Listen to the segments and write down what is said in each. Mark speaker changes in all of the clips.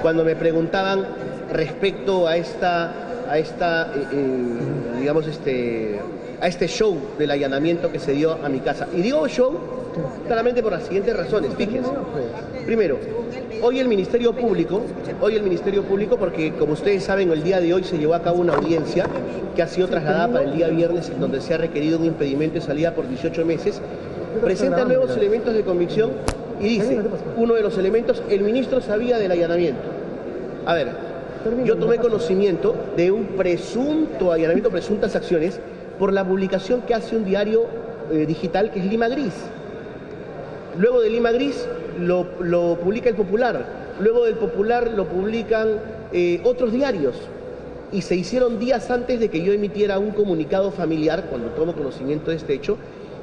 Speaker 1: cuando me preguntaban respecto a este show del allanamiento que se dio a mi casa. Y digo show claramente por las siguientes razones, fíjense. Primero, hoy el Ministerio Público, porque como ustedes saben, el día de hoy se llevó a cabo una audiencia que ha sido trasladada para el día viernes, en donde se ha requerido un impedimento de salida por 18 meses, presenta nuevos elementos de convicción y dice, uno de los elementos, el ministro sabía del allanamiento. A ver, yo tomé conocimiento de un presunto allanamiento, presuntas acciones, por la publicación que hace un diario digital que es Lima Gris. Luego de Lima Gris lo publica El Popular, luego del Popular lo publican otros diarios, y se hicieron días antes de que yo emitiera un comunicado familiar, cuando tomo conocimiento de este hecho,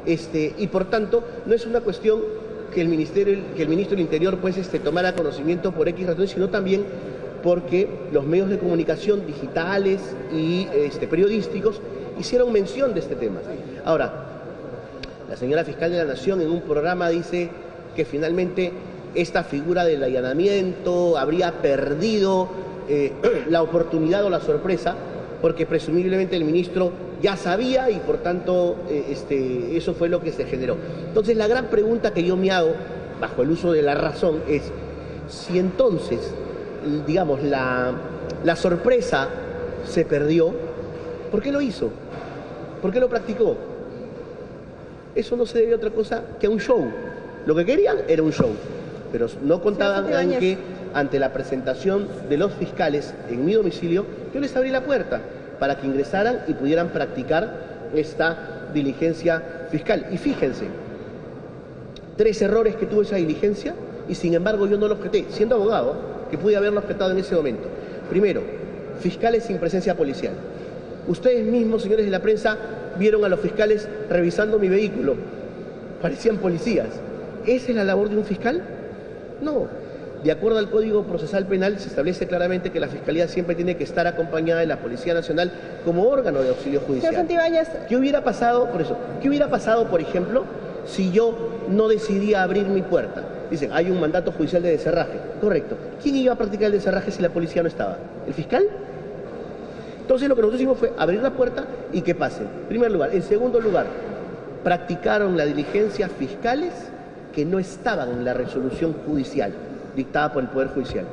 Speaker 1: y por tanto no es una cuestión que el ministro del Interior pues tomara conocimiento por X razones, sino también porque los medios de comunicación digitales y periodísticos hicieron mención de este tema. Ahora, la señora fiscal de la Nación en un programa dice que finalmente esta figura del allanamiento habría perdido la oportunidad o la sorpresa, porque presumiblemente el ministro ya sabía y por tanto eso fue lo que se generó. Entonces la gran pregunta que yo me hago, bajo el uso de la razón, es si entonces, digamos, la sorpresa se perdió, ¿por qué lo hizo? ¿Por qué lo practicó? Eso no se debe a otra cosa que a un show. Lo que querían era un show, pero no contaban en que ante la presentación de los fiscales en mi domicilio, yo les abrí la puerta para que ingresaran y pudieran practicar esta diligencia fiscal. Y fíjense, 3 errores que tuvo esa diligencia y sin embargo yo no lo objeté, siendo abogado, que pude haberlo objetado en ese momento. Primero, fiscales sin presencia policial. Ustedes mismos, señores de la prensa, vieron a los fiscales revisando mi vehículo. Parecían policías. ¿Esa es la labor de un fiscal? No. De acuerdo al Código Procesal Penal, se establece claramente que la Fiscalía siempre tiene que estar acompañada de la Policía Nacional como órgano de auxilio judicial.
Speaker 2: Señor Santibáñez.
Speaker 1: ¿Qué hubiera pasado, por ejemplo, si yo no decidía abrir mi puerta? Dicen, hay un mandato judicial de descerraje. Correcto. ¿Quién iba a practicar el descerraje si la policía no estaba? ¿El fiscal? Entonces lo que nosotros hicimos fue abrir la puerta y que pasen. En primer lugar. En segundo lugar, practicaron la diligencia fiscales que no estaban en la resolución judicial dictada por el Poder Judicial.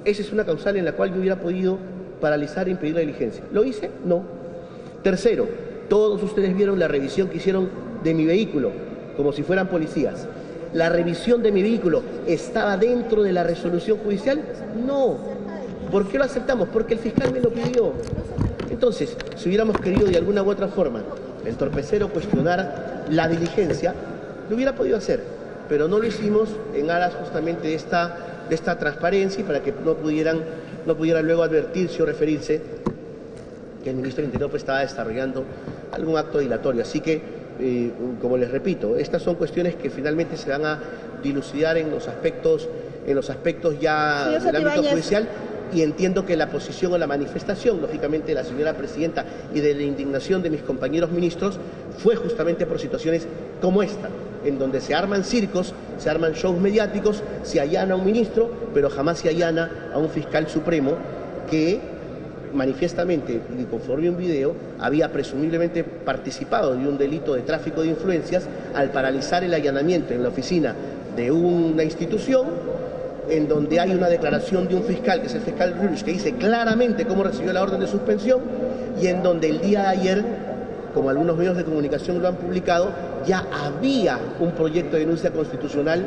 Speaker 1: Esa es una causal en la cual yo hubiera podido paralizar e impedir la diligencia. ¿Lo hice? No. Tercero, todos ustedes vieron la revisión que hicieron de mi vehículo, como si fueran policías. ¿La revisión de mi vehículo estaba dentro de la resolución judicial? No. ¿Por qué lo aceptamos? Porque el fiscal me lo pidió. Entonces, si hubiéramos querido de alguna u otra forma entorpecer o cuestionar la diligencia, lo hubiera podido hacer, pero no lo hicimos en aras justamente de esta transparencia y para que no pudieran luego advertirse o referirse que el ministro del Interior pues estaba desarrollando algún acto dilatorio. Así que, como les repito, estas son cuestiones que finalmente se van a dilucidar en los aspectos ya del ámbito judicial, y entiendo que la posición o la manifestación, lógicamente, de la señora presidenta y de la indignación de mis compañeros ministros fue justamente por situaciones como esta, en donde se arman circos, se arman shows mediáticos, se allana a un ministro, pero jamás se allana a un fiscal supremo que manifiestamente, y conforme un video, había presumiblemente participado de un delito de tráfico de influencias al paralizar el allanamiento en la oficina de una institución, en donde hay una declaración de un fiscal, que es el fiscal Rulich, que dice claramente cómo recibió la orden de suspensión, y en donde el día de ayer, como algunos medios de comunicación lo han publicado, ya había un proyecto de denuncia constitucional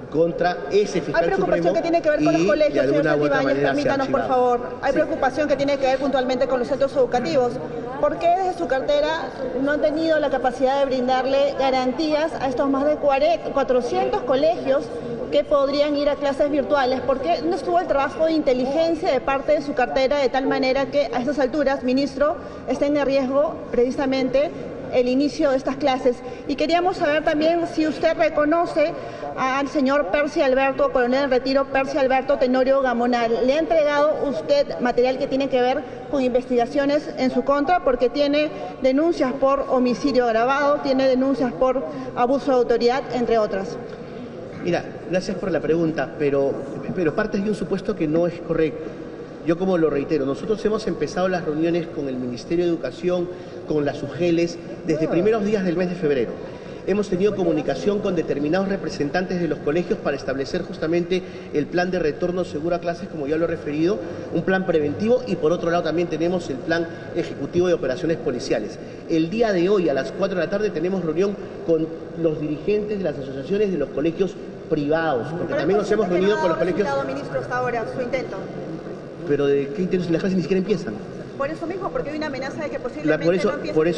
Speaker 1: contra ese fiscal supremo.
Speaker 2: Hay preocupación que tiene que ver con los colegios, señor Santibáñez, permítanos por favor. Hay preocupación que tiene que ver puntualmente con los centros educativos. ¿Por qué desde su cartera no han tenido la capacidad de brindarle garantías a estos más de 400 colegios que podrían ir a clases virtuales? ¿Por qué no estuvo el trabajo de inteligencia de parte de su cartera de tal manera que a estas alturas, ministro, estén en riesgo precisamente el inicio de estas clases? Y queríamos saber también si usted reconoce al señor Percy Alberto, coronel en retiro Percy Alberto Tenorio Gamonal. ¿Le ha entregado usted material que tiene que ver con investigaciones en su contra? Porque tiene denuncias por homicidio agravado, tiene denuncias por abuso de autoridad, entre otras.
Speaker 1: Mira, Gracias por la pregunta, pero partes de un supuesto que no es correcto. Yo como lo reitero, nosotros hemos empezado las reuniones con el Ministerio de Educación, con las UGELES, desde primeros días del mes de febrero. Hemos tenido comunicación con determinados representantes de los colegios para establecer justamente el plan de retorno seguro a clases, como ya lo he referido, un plan preventivo, y por otro lado también tenemos el plan ejecutivo de operaciones policiales. El día de hoy a las 4 de la tarde tenemos reunión con los dirigentes de las asociaciones de los colegios privados, porque también nos hemos reunido con los colegios...
Speaker 2: Ministro, hasta ahora, su intento.
Speaker 1: Pero ¿de qué intentos si las clases ni siquiera empiezan?
Speaker 2: Por eso mismo, porque hay una amenaza de que posiblemente no empiecen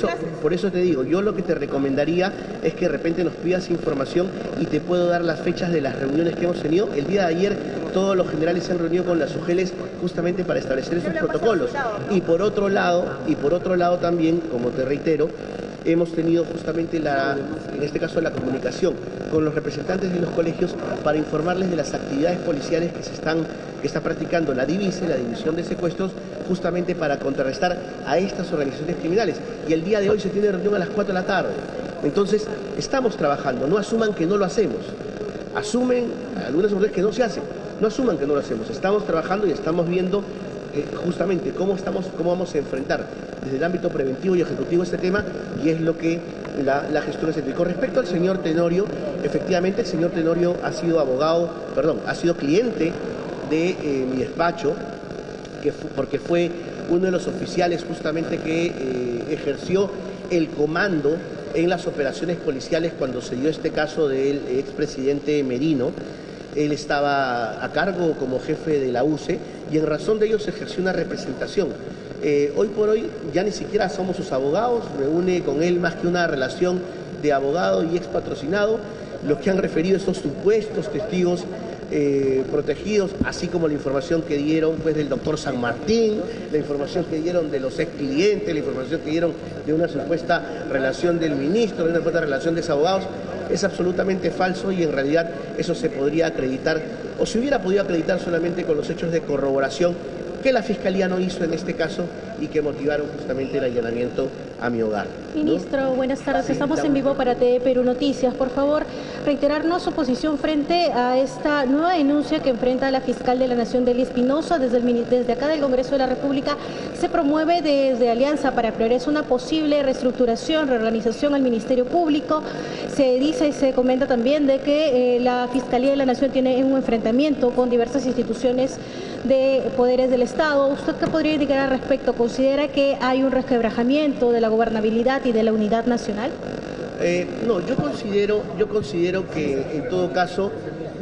Speaker 2: clases.
Speaker 1: Por eso te digo, yo lo que te recomendaría es que de repente nos pidas información y te puedo dar las fechas de las reuniones que hemos tenido. El día de ayer todos los generales se han reunido con las UGELES justamente para establecer esos protocolos. Y por otro lado también, como te reitero, hemos tenido justamente en este caso la comunicación con los representantes de los colegios para informarles de las actividades policiales que está practicando la DIVISE, la División de Secuestros, justamente para contrarrestar a estas organizaciones criminales. Y el día de hoy se tiene reunión a las 4 de la tarde. Entonces, estamos trabajando, no asuman que no lo hacemos. Asumen algunas autoridades que no se hace, no asuman que no lo hacemos. Estamos trabajando y estamos viendo justamente cómo vamos a enfrentar desde el ámbito preventivo y ejecutivo este tema, y es lo que la gestión es. Y con respecto al señor Tenorio, efectivamente el señor Tenorio ha sido cliente de mi despacho, porque fue uno de los oficiales justamente que ejerció el comando en las operaciones policiales cuando se dio este caso del expresidente Merino. Él estaba a cargo como jefe de la UCE y en razón de ello se ejerció una representación. Hoy por hoy ya ni siquiera somos sus abogados, me une con él más que una relación de abogado y ex patrocinado. Los que han referido esos supuestos testigos protegidos, así como la información que dieron pues del doctor San Martín, la información que dieron de los ex clientes, la información que dieron de una supuesta relación del ministro, de una supuesta relación de ex abogados, es absolutamente falso, y en realidad eso se podría acreditar, o se hubiera podido acreditar solamente con los hechos de corroboración que la Fiscalía no hizo en este caso y que motivaron justamente el allanamiento a mi hogar, ¿no?
Speaker 3: Ministro, buenas tardes. Sí, estamos en vivo para TV Perú Noticias. Por favor, reiterarnos su posición frente a esta nueva denuncia que enfrenta la fiscal de la Nación, Delia Espinosa. Desde acá del Congreso de la República se promueve desde Alianza para el Progreso una posible reestructuración, reorganización al Ministerio Público. Se dice y se comenta también de que la Fiscalía de la Nación tiene un enfrentamiento con diversas instituciones de poderes del Estado. ¿Usted qué podría indicar al respecto? ¿Considera que hay un resquebrajamiento de la gobernabilidad y de la unidad nacional?
Speaker 1: No, yo considero que en todo caso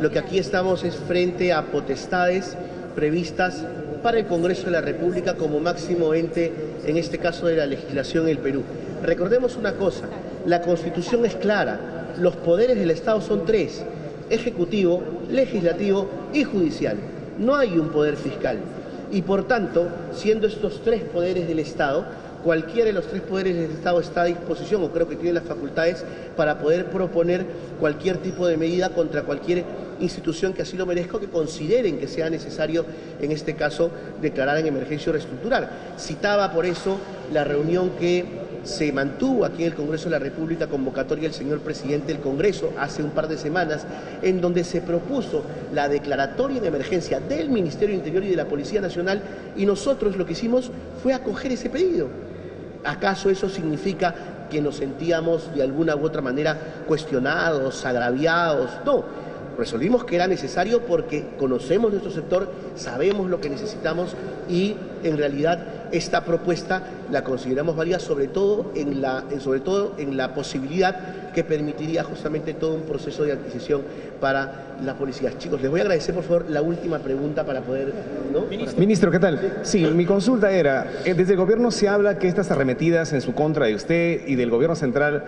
Speaker 1: lo que aquí estamos es frente a potestades previstas para el Congreso de la República como máximo ente, en este caso de la legislación en el Perú. Recordemos una cosa, la Constitución es clara, los poderes del Estado son tres: ejecutivo, legislativo y judicial. No hay un poder fiscal y por tanto, siendo estos tres poderes del Estado, cualquiera de los tres poderes del Estado está a disposición, o creo que tiene las facultades para poder proponer cualquier tipo de medida contra cualquier institución que así lo merezca o que consideren que sea necesario, en este caso, declarar en emergencia o reestructurar. Citaba por eso la reunión que se mantuvo aquí en el Congreso de la República, convocatoria del señor presidente del Congreso hace un par de semanas, en donde se propuso la declaratoria de emergencia del Ministerio del Interior y de la Policía Nacional, y nosotros lo que hicimos fue acoger ese pedido. ¿Acaso eso significa que nos sentíamos de alguna u otra manera cuestionados, agraviados? No. Resolvimos que era necesario porque conocemos nuestro sector, sabemos lo que necesitamos y en realidad esta propuesta la consideramos válida, sobre todo en la posibilidad que permitiría justamente todo un proceso de adquisición para la policía. Chicos, les voy a agradecer por favor la última pregunta para poder, ¿no?
Speaker 4: Ministro, ¿qué tal? Sí, mi consulta era, desde el gobierno se habla que estas arremetidas en su contra de usted y del gobierno central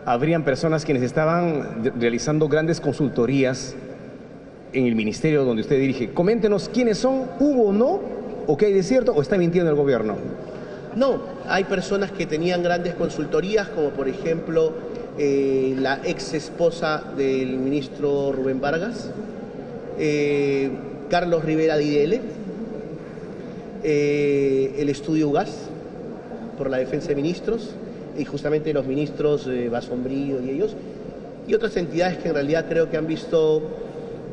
Speaker 4: habrían personas quienes estaban realizando grandes consultorías en el ministerio donde usted dirige. Coméntenos quiénes son, hubo o no, o qué hay de cierto, o está mintiendo el gobierno.
Speaker 1: No, hay personas que tenían grandes consultorías, como por ejemplo la ex esposa del ministro Rubén Vargas, Carlos Rivera Didele, el estudio UGAS por la defensa de ministros, y justamente los ministros Basombrío y ellos, y otras entidades que en realidad creo que han visto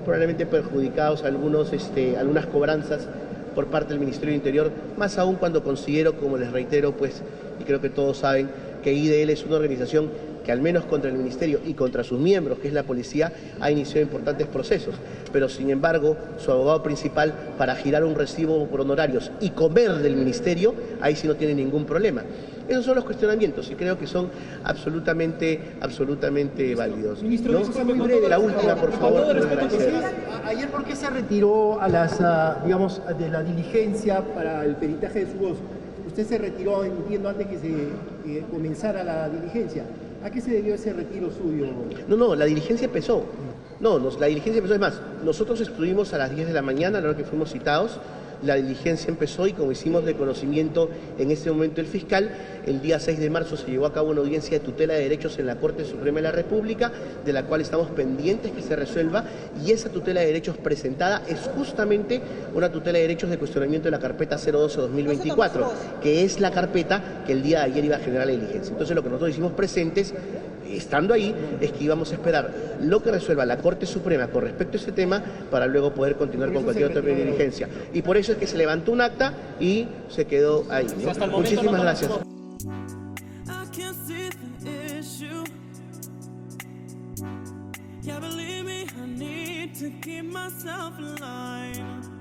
Speaker 1: probablemente perjudicados algunas cobranzas por parte del Ministerio del Interior, más aún cuando considero, como les reitero, pues, y creo que todos saben, que IDL es una organización que al menos contra el Ministerio y contra sus miembros, que es la policía, ha iniciado importantes procesos. Pero sin embargo, su abogado principal, para girar un recibo por honorarios y comer del Ministerio, ahí sí no tiene ningún problema. Esos son los cuestionamientos y creo que son absolutamente válidos.
Speaker 5: Ministro,
Speaker 1: ¿no? Muy breve, la última, por favor.
Speaker 5: Ayer, ¿por qué se retiró de la diligencia para el peritaje de su voz? Usted se retiró, entiendo, antes que comenzara la diligencia. ¿A qué se debió ese retiro suyo?
Speaker 1: No, la diligencia empezó. La diligencia empezó. Es más, nosotros estuvimos a las 10 de la mañana, a la hora que fuimos citados. La diligencia empezó y como hicimos de conocimiento en ese momento el fiscal, el día 6 de marzo se llevó a cabo una audiencia de tutela de derechos en la Corte Suprema de la República, de la cual estamos pendientes que se resuelva, y esa tutela de derechos presentada es justamente una tutela de derechos de cuestionamiento de la carpeta 012-2024, que es la carpeta que el día de ayer iba a generar la diligencia. Entonces lo que nosotros hicimos presentes, estando ahí, es que íbamos a esperar lo que resuelva la Corte Suprema con respecto a ese tema para luego poder continuar con cualquier otra diligencia. Y por eso es que se levantó un acta y se quedó ahí, ¿no? Muchísimas gracias.
Speaker 6: Yeah, believe me, I need to keep myself alive.